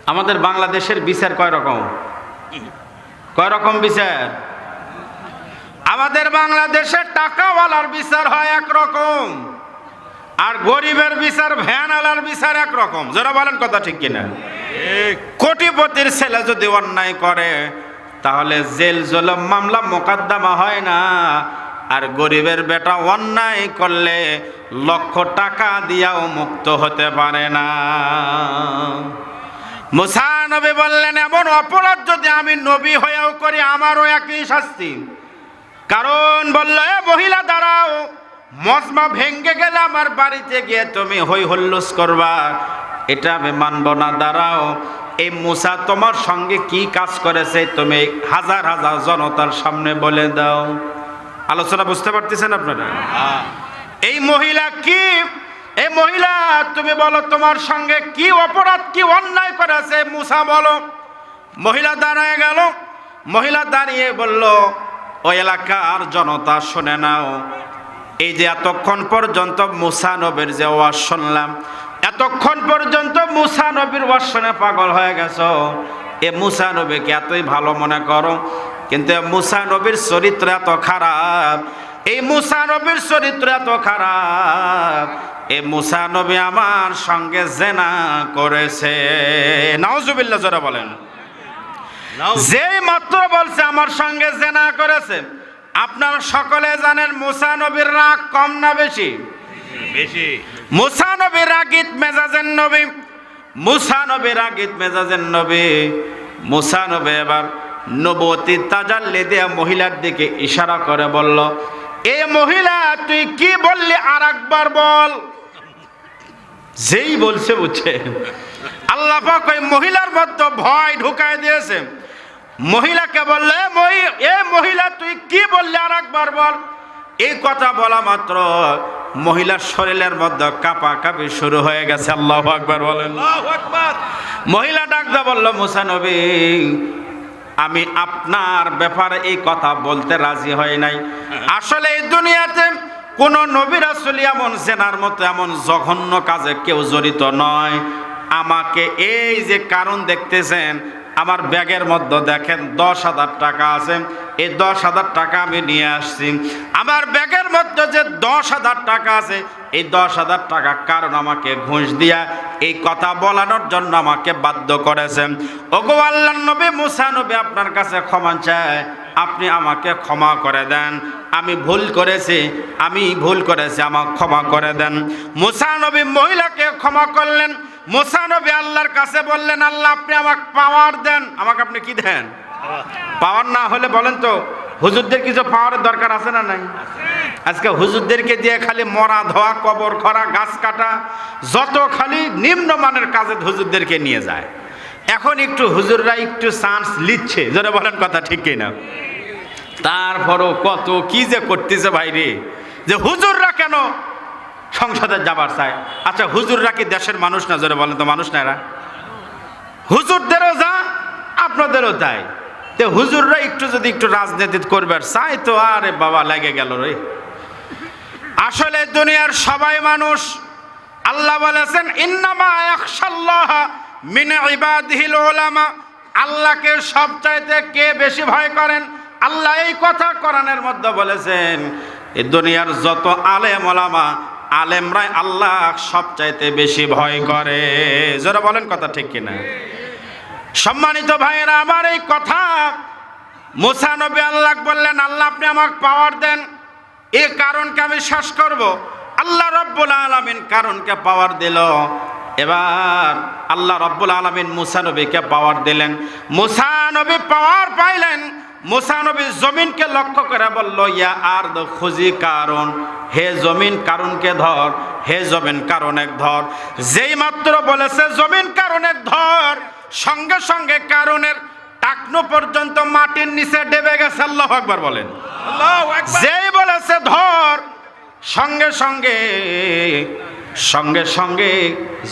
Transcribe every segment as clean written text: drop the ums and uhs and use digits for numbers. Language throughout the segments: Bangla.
আমাদের বাংলাদেশের বিচার কয় রকম? কয় রকম বিচার? আমাদের বাংলাদেশের টাকাওয়ালার বিচার হয় একরকম, আর গরিবের বিচার, ভ্যানওয়ালার বিচার একরকম। যারা বলেন কথা ঠিক কিনা? কোটিপতির ছেলে যদি অন্যায় করে তাহলে জেল জুলুম মামলা মোকদ্দমা হয় না, আর গরিবের বেটা অন্যায় করলে লক্ষ টাকা দিয়াও মুক্ত হতে পারে না। মুসা নবী বললেন, এমন অপরাধ যদি আমি নবী হয়েও করি আমারও একই শাস্তি। কারণ বলল, এ মহিলা দাঁড়াও, মজমা ভেঙ্গে গেলে আমার বাড়িতে গিয়ে তুমি হই হুল্লোস করবা, এটা আমি মানব না। দাঁড়াও, এই মুসা তোমার সঙ্গে কি কাজ করেছে তুমি হাজার হাজার জনতার সামনে বলে দাও। আলোচনা বুঝতে পারতেছেন আপনারা? এই মহিলা কি, এই মহিলা তুমি বলো তোমার সঙ্গে কি অপরাধ, কি অন্যায় করেছে, মুসা বলো। মহিলা দাঁড়ায় গেল। মহিলা দাঁড়িয়ে বলল, ওই এলাকার জনতা শুনে নাও, এই যে এতক্ষণ পর্যন্ত মুসা নবীর যে ওয়াজ শুনলাম, এতক্ষণ পর্যন্ত মুসা নবীর ওয়াজ শুনে পাগল হয়ে গেছো। এ মুসা নবীকে এতই ভালো মনে করো, কিন্তু মুসা নবীর চরিত্র এত খারাপ, এই মুসা নবীর চরিত্র এত খারাপ, এই মুসা নবী আমার সঙ্গে জেনা করেছে। নাউজুবিল্লাহ, যারা বলেন। যেই মাত্র বলছে আমার সঙ্গে জেনা করেছে, আপনারা সকলে জানেন মুসা নবীর রাগ কম না বেশি? বেশি। মুসা নবী রাগিত মেজাজের নবী, মুসা নবী রাগিত মেজাজের নবী। মুসা নবী এবার নবুয়তি তাজাল্লি দিয়ে মহিলার দিকে ইশারা করে বলল, এ মহিলা তুই কি বললি আর একবার বল। যেই বলছে বুঝছে, আল্লাহ পাক ওই মহিলার মধ্যে ভয় ঢুকায় দিয়েছে। মহিলাকে বললে, এ মহিলা তুই কি বললি আর একবার বল। এই কথা বলা মাত্র মহিলার শরীরের মধ্যে কাঁপাকাঁপি শুরু হয়ে গেছে। আল্লাহু আকবার বলেন। মহিলা ডাকদা বলল, মুসা নবী, আমি আপনার ব্যাপারে এই কথা বলতে রাজি হই নাই। আসলে এই দুনিয়াতে কোন নবী রাসূল এমন জেনার মতো এমন জঘন্য কাজে কেউ জড়িত নয়। আমাকে এই যে কারণ দেখতেছেন, আমার ব্যাগের মধ্যে দেখেন 10,000 টাকা আছে, এই 10,000 টাকা আমি নিয়ে আসছি। আমার ব্যাগের মধ্যে যে 10,000 টাকা আছে, এই 10,000 টাকা কারণ আমাকে ঘুষ দিয়া এই কথা বলানোর জন্য আমাকে বাধ্য করেছেন। ওগো আল্লাহর নবী মুসা নবী, আপনার কাছে ক্ষমা চাই, আপনি আমাকে ক্ষমা করে দেন, আমি ভুল করেছি, আমি ভুল করেছি, আমাকে ক্ষমা করে দেন। মুসা নবী মহিলাকে ক্ষমা করলেন। মুসা নবী আল্লাহর কাছে বললেন, আল্লাহ আপনি আমাকে পাওয়ার দেন। আমাকে আপনি কি দেন? পাওয়ার না হলে বলেন তো, হুজুরদের কিছু পাওয়ারের দরকার আছে না নাই? আজকে হুজুরদেরকে দিয়ে খালি মরা ধোয়া, কবর খরা, গাছ কাটা, যত খালি নিম্নমানের কাজে হুজুরদেরকে নিয়ে যায়। এখন একটু হুজুররা একটু চান্স লিচ্ছে, যারা বলেন কথা ঠিক কিনা? তারপরও কত কি যে করতেছে ভাইরে, যে হুজুররা কেন সংসদে যাবার চায়। আচ্ছা, হুজুররা কি দেশের মানুষ না? যারা বলেন তো, মানুষ না এরা? হুজুরদেরও যা, আপনাদেরও তাই। তো হুজুররা একটু যদি একটু রাজনীতি করবার চাই তো আরে বাবা লাগে গেল রে। আসলে দুনিয়ার সবাই মানুষ। আল্লাহ বলেছেন, ইন্নামা ইয়াখশাল্লাহ মিন ইবাদিহিল উলামা। আল্লাহকে সবচাইতে কে বেশি ভয় করেন? আল্লাহ এই কথা কোরআনের মধ্যে বলেছেন, এই দুনিয়ার যত আলেম ওলামা, আলেমরাই আল্লাহ সবচাইতে বেশি ভয় করে। যারা বলেন কথা ঠিক কিনা? সম্মানিত ভাইয়েরা আমার, এই কথা মুসা নবী আল্লাহ বললেন, আল্লাহ আপনি আমাকে পাওয়ার দেন, এই কারণকে আমি শেষ করব। আল্লাহ রব্বুল আলামিন কারণকে পাওয়ার দিল। এবার আল্লাহ রব্বুল আলামিন মুসা নবীকে পাওয়ার দিলেন। মুসা নবী পাওয়ার পাইলেন। মুসা নবী জমিনকে লক্ষ্য করে বলল, ইয়া আরদ খুজি কারণ, হে জমিন কারণকে ধর, হে জমিন কারণে ধর। যেই মাত্র বলেছে জমিন কারণে ধর, সঙ্গে সঙ্গে কারণের টাকনো পর্যন্ত মাটির নিচে ডেবে গেছে। আল্লাহু আকবার বলেন। যেই বলেছে ধর, সঙ্গে সঙ্গে সঙ্গে সঙ্গে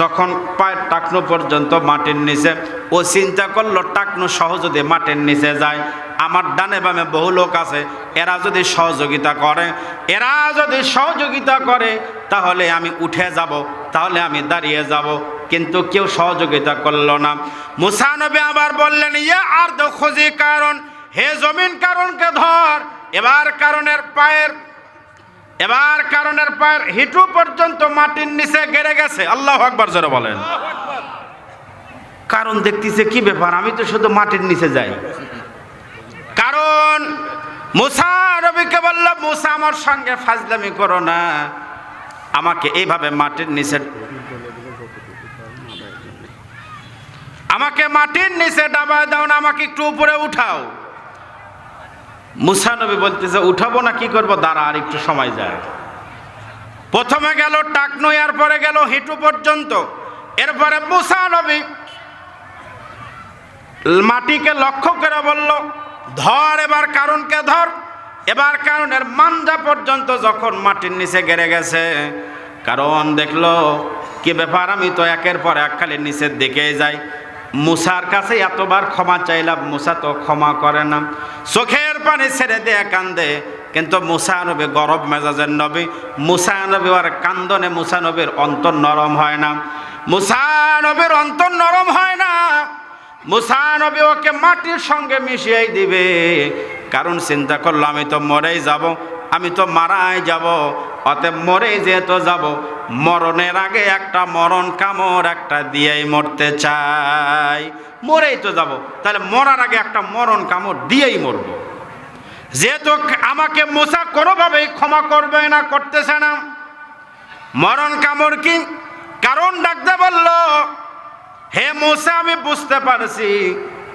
যখন পায়ের টাকনো পর্যন্ত মাটির নিচে, ও চিন্তা করলো টাকনো সহ যদি মাটির নিচে যায়, আমার ডানে বামে বহু লোক আছে, এরা যদি সহযোগিতা করে তাহলে আমি উঠে যাব, তাহলে আমি দাঁড়িয়ে যাব। কিন্তু কেউ সহযোগিতা করলো না। মুসা নবী আবার বললেন, ইয়া আরদ খুজি কারণ, হে জমিন কারণকে ধর। এবার কারণের পায়ের হিঁটু পর্যন্ত মাটির নিচে গেড়ে গেছে। আল্লাহু আকবার জোরে বলেন। কারণ দেখতেছে কি ব্যাপার, আমি তো শুধু মাটির নিচে যাই। কারণ মুসা নবীকে বলল, মুসা আমার সঙ্গে ফাজলামি করো না, আমাকে এইভাবে মাটির নিচে ডাবায় দাও না, আমাকে একটু উপরে উঠাও। মুসা নবী বলতেছে, উঠাবো না কি করবো, দাঁড়া আর একটু সময় যায়। প্রথমে গেল টাকনো, এরপরে গেল হিঁটু পর্যন্ত। এরপরে মুসা নবী মাটিকে লক্ষ্য করে বলল, ধর, এবার কারণকে ধর। এবার কারণের মাঞ্জা পর্যন্ত যখন মাটির নিচে গেড়ে গেছে, কারণ দেখলো কি ব্যাপার, আমি তো একের পর এক খালি নিচের দিকে যাই। মুসার কাছে এতবার ক্ষমা চাইলাম, মুসা তো ক্ষমা করে না, চোখের পানি ছেড়ে দিয়ে কান্দে। কিন্তু মুসা নবী গরব মেজাজের নবী, মুসা নবী আর কান্দনে মুসা নবীর অন্তর নরম হয় না। মুসা নবীর অন্তর নরম হয় না। মুসা নবী ওকে মাটির সঙ্গে মিশিয়ে দিবে, কারণ চিন্তা করলো আমি তো মরেই যাব, আমি তো মারাই যাব, অতএব মরেই যেহেতু যাব, মরণের আগে একটা মরণ কামড় একটা দিয়েই মরতে চাই। মরেই তো যাব, তাহলে মরার আগে একটা মরণ কামড় দিয়েই মরব। যেহেতু আমাকে মুসা কোনোভাবেই ক্ষমা করবে না, করতেছে না, মরণ কামড় কি কারণ ডাকতে বলল, হে মুসা, আমি বুঝতে পারছি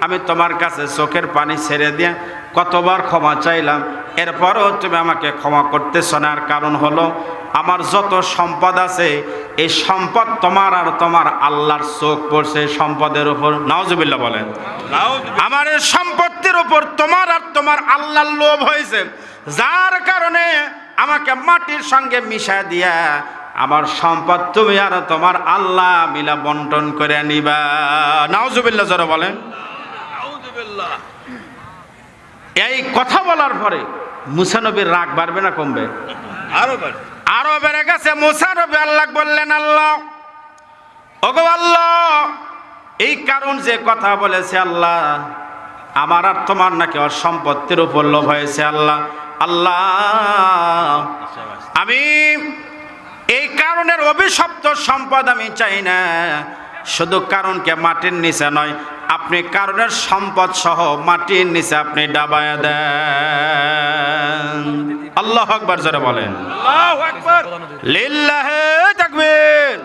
আমি তোমার কাছে চোখের পানি ছেড়ে দিয়ে কতবার ক্ষমা চাইলাম, এরপরও তুমি আমাকে ক্ষমা করতেছ না। আর কারণ হলো, আমার যত সম্পদ আছে এই সম্পদ তোমার আর তোমার আল্লাহর চোখ পড়ছে সম্পদের উপর। নাউজুবিল্লাহ বলেন। আমার এই সম্পত্তির উপর তোমার আর তোমার আল্লাহর লোভ হয়েছে, যার কারণে আমাকে মাটির সঙ্গে মিশা দিয়া আমার সম্পদ তুমি আর তোমার আল্লাহ মিলা বন্টন করে নিবা। নাউজুবিল্লাহ জোরে বলেন। এই কথা বলার পরে মুসা নবীর রাগ বাড়বে না কমবে? আরো বেড়ে গেছে। মুসা নবী আল্লাহ বললেন, আল্লাহ, ওগো আল্লাহ, এই কারণ যে কথা বলেছে আল্লাহ, আমার আর তোমার নাকি ওর সম্পত্তির উপর লোভ হয়েছে। আল্লাহ, আমি এই কারণের অভিশপ্ত সম্পদ আমি চাই না। শুধু কারণকে মাটির নিচে নয়, আপনি কারণের সম্পদ সহ মাটির নিচে আপনি ডাবায়া দেন। আল্লাহু আকবার জোরে বলেন। আল্লাহু আকবার। লিল্লাহি তাকবীর।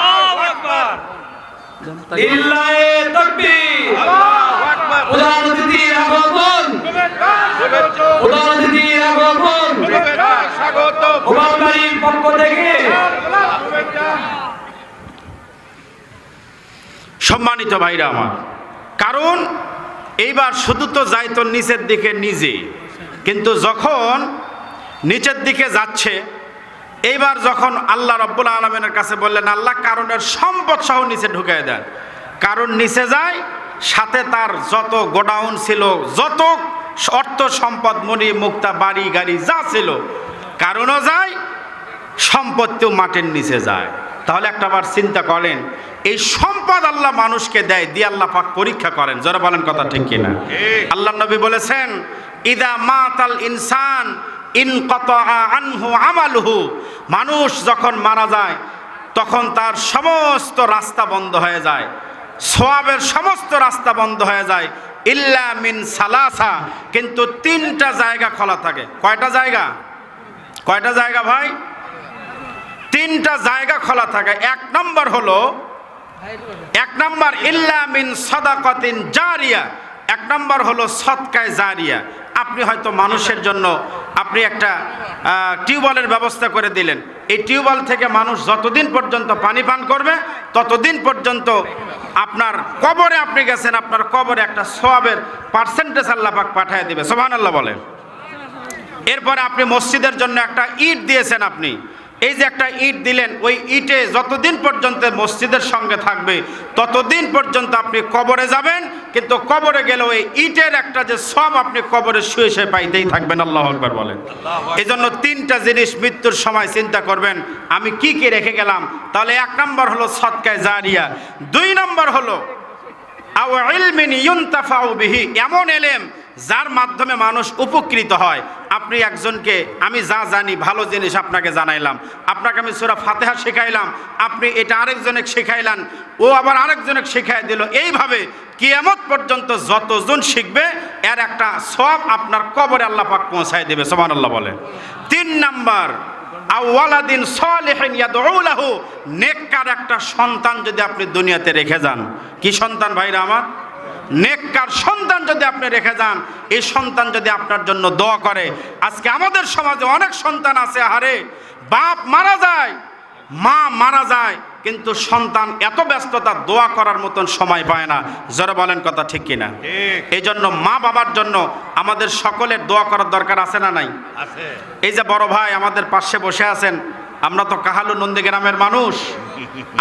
আল্লাহু আকবার। লিল্লাহি তাকবীর। আল্লাহু আকবার। উদান দিদি আগমন। উদান দিদি আগমন। স্বাগত। ওবাবাড়ির পক্ষ থেকে সম্মানিত ভাইরা আমার, কারণ এইবার শুধু তো যাইতো নিচের দিকে নিজে, কিন্তু যখন নিচের দিকে যাচ্ছে, এইবার যখন আল্লাহ রাব্বুল আলামিনের কাছে বললেন, আল্লাহ কারণের সম্পদ সহ নিচে ঢুকিয়ে দেন। কারণ নিচে যায়, সাথে তার যত গোডাউন ছিল, যত অর্থ সম্পদ, মণি মুক্তা, বাড়ি গাড়ি যা ছিল, কারণও যায়, সম্পত্তিও মাটির নিচে যায়। তাহলে একটাবার চিন্তা করেন, এই সম্পদ আল্লাহ মানুষকে দেয়, দিয়ে আল্লাহ পাক পরীক্ষা করেন। যারা বলেন কথা ঠিক কিনা? আল্লাহ নবী বলেছেন, ইদা মাতাল ইনসান ইনকাতা আনহু আমালুহু, মানুষ যখন মারা যায় তখন তার সমস্ত রাস্তা বন্ধ হয়ে যায়, সওয়াবের সমস্ত রাস্তা বন্ধ হয়ে যায়, ইল্লা মিন সালাসা, কিন্তু তিনটা জায়গা খোলা থাকে। কয়টা জায়গা? কয়টা জায়গা ভাই? তিনটা জায়গা খোলা থাকে। এক নম্বর হলো, এক নম্বর ইল্লা মিন সাদাকাতিন জারিয়া, এক নম্বর হলো সদকায়ে জারিয়া। আপনি হয়তো মানুষের জন্য আপনি একটা টিউবওয়েলের ব্যবস্থা করে দিলেন, এই টিউবওয়েল থেকে মানুষ যতদিন পর্যন্ত পানি পান করবে ততদিন পর্যন্ত আপনার কবরে আপনি গেছেন, আপনার কবরে একটা সওয়াবের পার্সেন্টেজ আল্লাহ পাক পাঠিয়ে দিবে। সুবহানাল্লাহ বলেন। এরপরে আপনি মসজিদের জন্য একটা ইট দিয়েছেন, আপনি এই যে একটা ইট দিলেন, ওই ইটে যতদিন পর্যন্ত মসজিদের সঙ্গে থাকবে ততদিন পর্যন্ত আপনি কবরে যাবেন, কিন্তু কবরে গেলে ওই ইটের একটা যে সব আপনি কবরে শুয়ে শুয়ে পাইতেই থাকবেন। আল্লাহু আকবার বলেন। এই জন্য তিনটা জিনিস মৃত্যুর সময় চিন্তা করবেন, আমি কি কি রেখে গেলাম। তাহলে 1 নম্বর হলো সদকায়ে জারিয়া, 2 নম্বর হলো আও ইলমিন ইউনতাফাউ বিহি, এমন এলেম যার মাধ্যমে মানুষ উপকৃত হয়। আপনি একজনকে, আমি যা জানি ভালো জিনিস আপনাকে জানাইলাম, আপনাকে আমি সূরা ফাতিহা শেখাইলাম, আপনি এটা আরেকজনকে শেখাইলেন, ও আবার আরেকজনকে শেখাই দিল। এইভাবে কিয়ামত পর্যন্ত যতজন শিখবে এর একটা সওয়াব আপনার কবরে আল্লাহ পাক পৌঁছায় দেবে। সুবহানাল্লাহ বলেন। 3 নাম্বার আওয়ালাদিন সালিহিন ইয়াদউ লাহু, নেককার একটা সন্তান যদি আপনি দুনিয়াতে রেখে যান। কি সন্তান ভাইরা আমার? নেককার সন্তান যদি আপনি রেখে যান, এই সন্তান যদি আপনার জন্য দোয়া করে। আজকে আমাদের সমাজে অনেক সন্তান আছে, আরে বাপ মারা যায়, মা মারা যায়, কিন্তু সন্তান এত ব্যস্ততা দোয়া করার মতন সময় পায় না। জোরে বলেন কথা ঠিক কিনা? এই জন্য মা বাবার জন্য আমাদের সকলের দোয়া করার দরকার আছে না নাই? এই যে বড় ভাই আমাদের পাশে বসে আছেন, আমরা তো কাহালু নন্দীগ্রামের মানুষ,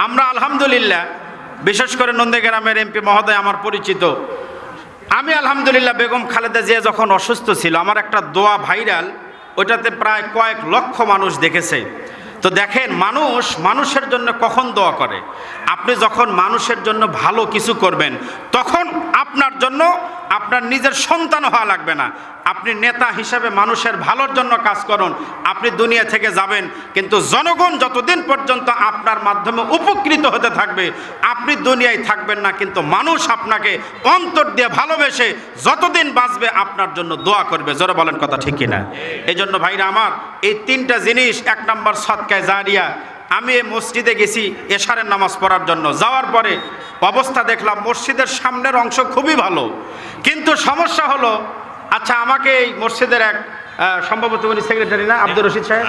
আমরা আলহামদুলিল্লাহ, বিশেষ করে নন্দীগ্রামের এমপি মহোদয় আমার পরিচিত। আমি আলহামদুলিল্লাহ বেগম খালেদা জিয়া যখন অসুস্থ ছিল, আমার একটা দোয়া ভাইরাল, ওইটাতে প্রায় কয়েক লক্ষ মানুষ দেখেছে। তো দেখেন, মানুষ মানুষের জন্য কখন দোয়া করে? আপনি যখন মানুষের জন্য ভালো কিছু করবেন, তখন আপনার জন্য আপনার নিজের সন্তান হওয়া লাগবে না। আপনি নেতা হিসাবে মানুষের ভালোর জন্য কাজ করুন, আপনি দুনিয়া থেকে যাবেন, কিন্তু জনগণ যতদিন পর্যন্ত আপনার মাধ্যমে উপকৃত হতে থাকবে আপনি দুনিয়ায় থাকবেন না, কিন্তু মানুষ আপনাকে অন্তর দিয়ে ভালোবেসে যতদিন বাঁচবে আপনার জন্য দোয়া করবে। জোরে বলেন কথা ঠিক কিনা? এই জন্য ভাইরা আমার, এই 3টা জিনিস। 1 নম্বর সদকায়ে জারিয়া। আমি এই মসজিদে গেছি এশারের নামাজ পড়ার জন্য, যাওয়ার পরে অবস্থা দেখলাম মসজিদের সামনের অংশ খুবই ভালো, কিন্তু সমস্যা হলো, আচ্ছা আমাকে এই মসজিদের এক সম্ভবত উনি সেক্রেটারি না, আব্দুর রশিদ সাহেব,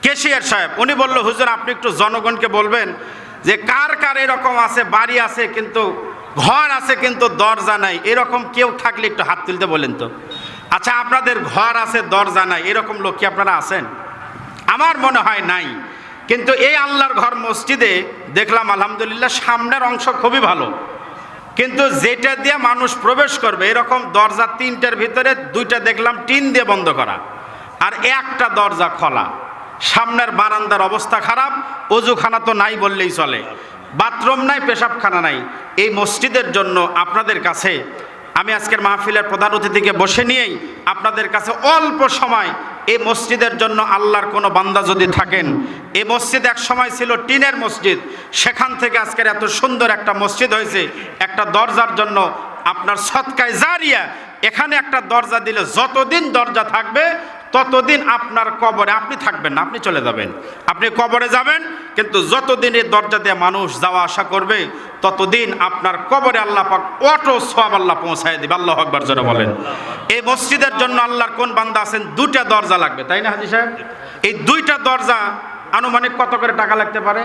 কেশিয়ার সাহেব, উনি বলল, হুজুর আপনি একটু জনগণকে বলবেন যে কার কার এরকম আছে, বাড়ি আছে কিন্তু ঘর আছে কিন্তু দরজা নাই, এরকম কেউ থাকলে একটু হাত তুলতে বলেন তো। আচ্ছা, আপনাদের ঘর আছে দরজা নাই, এরকম লোক কি আপনারা আছেন? আমার মনে হয় নাই। কিন্তু এই আল্লাহর ঘর মসজিদে দেখলাম আলহামদুলিল্লাহ সামনের অংশ খুবই ভালো, কিন্তু যেটা দিয়ে মানুষ প্রবেশ করবে এরকম দরজা 3টার ভিতরে 2টা দেখলাম টিন দিয়ে বন্ধ করা, আর একটা দরজা খোলা। সামনের বারান্দার অবস্থা খারাপ, অজুখানা তো নাই বললেই চলে, বাথরুম নাই, পেশাবখানা নাই। এই মসজিদের জন্য আপনাদের কাছে আমি আজকের মাহফিলের প্রধান অতিথিকে বসে নিয়েই আপনাদের কাছে অল্প সময়, এই মসজিদের জন্য আল্লাহর কোনো বান্দা যদি থাকেন, এই মসজিদ এক সময় ছিল টিনের মসজিদ, সেখান থেকে আজকের এত সুন্দর একটা মসজিদ হয়েছে। একটা দরজার জন্য আপনার সদকায়ে জারিয়া, এখানে একটা দরজা দিলে যতদিন দরজা থাকবে ততদিন আপনার কবরে আপনি থাকবেন না, আপনি চলে যাবেন, আপনি কবরে যাবেন, কিন্তু যতদিন এই দরজা দিয়ে মানুষ যাওয়া আসা করবে ততদিন আপনার কবরে আল্লাহ পাক অটো সওয়াব আল্লাহ পৌঁছায় দিবে। আল্লাহু আকবার জোরে বলেন। এই মসজিদের জন্য আল্লাহর কোন বান্দা আছেন 2টা দরজা লাগবে, তাই না হাজী সাহেব? এই 2টা দরজা আনুমানিক কত করে টাকা লাগতে পারে?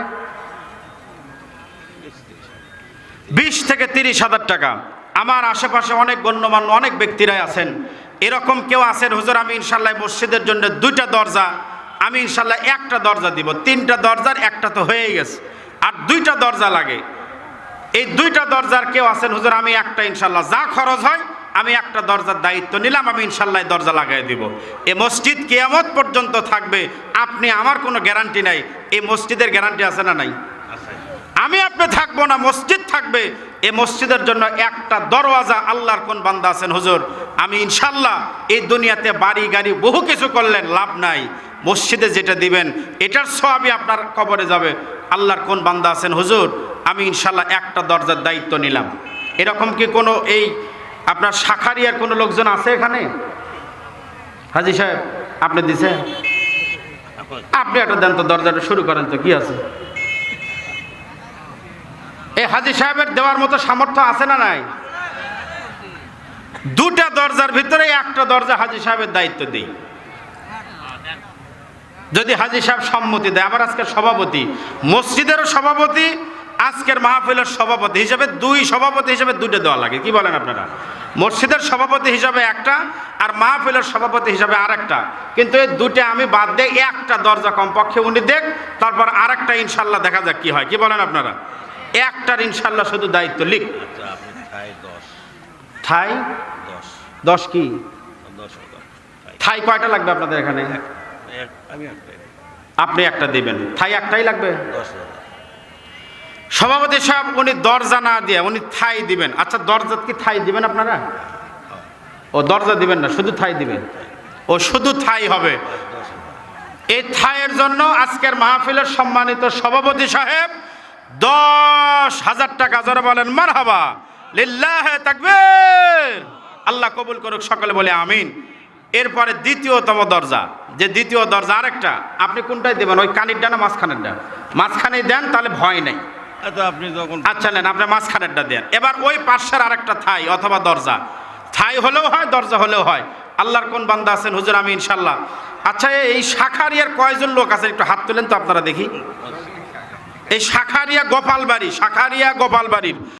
20 থেকে 30 হাজার টাকা। আমার আশেপাশে অনেক গণ্যমান্য অনেক ব্যক্তিরাই আছেন, এরকম কেউ আছেন, হুজুর আমি ইনশাল্লাহ মসজিদের জন্য 2টা দরজা, আমি ইনশাল্লাহ একটা দরজা দিব, 3টা দরজার একটা তো হয়েই গেছে, আর 2টা দরজা লাগে। এই 2টা দরজার কেউ আছেন, হুজুর আমি একটা ইনশাল্লাহ যা খরচ হয় আমি একটা দরজার দায়িত্ব নিলাম, আমি ইনশাল্লাহ দরজা লাগাই দিব। এই মসজিদ কিয়ামত পর্যন্ত থাকবে, আপনি আমার কোনো গ্যারান্টি নাই, এই মসজিদের গ্যারান্টি আছে না নাই? আমি আপনি থাকবো না, মসজিদ থাকবে। এই মসজিদের জন্য একটা দরওয়াজা। আল্লাহর কোন বান্দা আছেন, হুজুর আমি ইনশাল্লাহ এই দুনিয়াতে বাড়ি গাড়ি বহু কিছু করলেন লাভ নাই, মসজিদে যেটা দিবেন এটার সওয়াবই আপনার কবরে যাবে। আল্লাহর কোন বান্দা আছেন, হুজুর আমি ইনশাল্লাহ একটা দরজার দায়িত্ব নিলাম। এরকম কি কোনো এই আপনার শাখারিয়ার কোনো লোকজন আছে এখানে? হাজী সাহেব আপনি দিছেন, আপনি একটা দেন তো, দরজাটা শুরু করেন তো, কি আছে? এই হাজী সাহেবের দেওয়ার মতো সামর্থ্য আছে না নাই? 2টা দরজার ভিতরে একটা দরজা হাজী সাহেবের দায়িত্ব দিই, যদি হাজী সাহেব সম্মতি দেয়। আবার আজকের সভাপতি, মসজিদেরও সভাপতি, আজকের মাহফিলের সভাপতি হিসেবে 2 সভাপতি হিসেবে 2টা দেওয়া লাগে, কি বলেন আপনারা? মসজিদের সভাপতি হিসাবে একটা, আর মাহফিলের সভাপতি হিসাবে আরেকটা। কিন্তু এই দুটো আমি বাদ দিয়ে একটা দরজা কমপক্ষে উনি দেখ, তারপর আরেকটা ইনশাল্লাহ দেখা যাক কি হয়। কি বলেন আপনারা? একটার ইনশাল্লাহ শুধু দায়িত্ব লিখ। থাই 10 কি থাই কয়টা লাগবে আপনাদের এখানে? আপনি একটা দিবেন, থাই একটাই লাগবে। সভাপতি সাহেব উনি দরজা না দিয়ে উনি থাই দিবেন। আচ্ছা, দরজা কি থাই দিবেন আপনারা? ও দরজা দিবেন না, শুধু থাই দিবেন। ও শুধু থাই হবে। এই থাইয়ের জন্য আজকের মাহফিলের সম্মানিত সভাপতি সাহেব 10,000 টাকা, যারা বলেন মারহাবা, লিল্লাহে তাকবীর, আল্লাহ কবুল করুক, সকলে বলে আমিন। এরপরে দ্বিতীয়তম দরজা, যে দ্বিতীয় দরজা আরেকটা, আপনি কোনটাই দেবেন? ওই কানিরটা না মাঝখানেরটা? মাঝখানেই দেন, তাহলে ভয় নেই। আপনি যখন আচ্ছা নেন, আপনি মাঝখানেরটা দেন। এবার ওই পাশের আরেকটা থাই অথবা দরজা, থাই হলেও হয় দরজা হলেও হয়। আল্লাহর কোন বান্দা আছেন হুজুর? আমি ইনশাল্লাহ। আচ্ছা, এই শাখারিয়ার কয়জন লোক আছে একটু হাত তুলেন তো আপনারা দেখি। এই শাখারিয়া গোপালবাড়ি, শাখারিয়া গোপালবাড়ির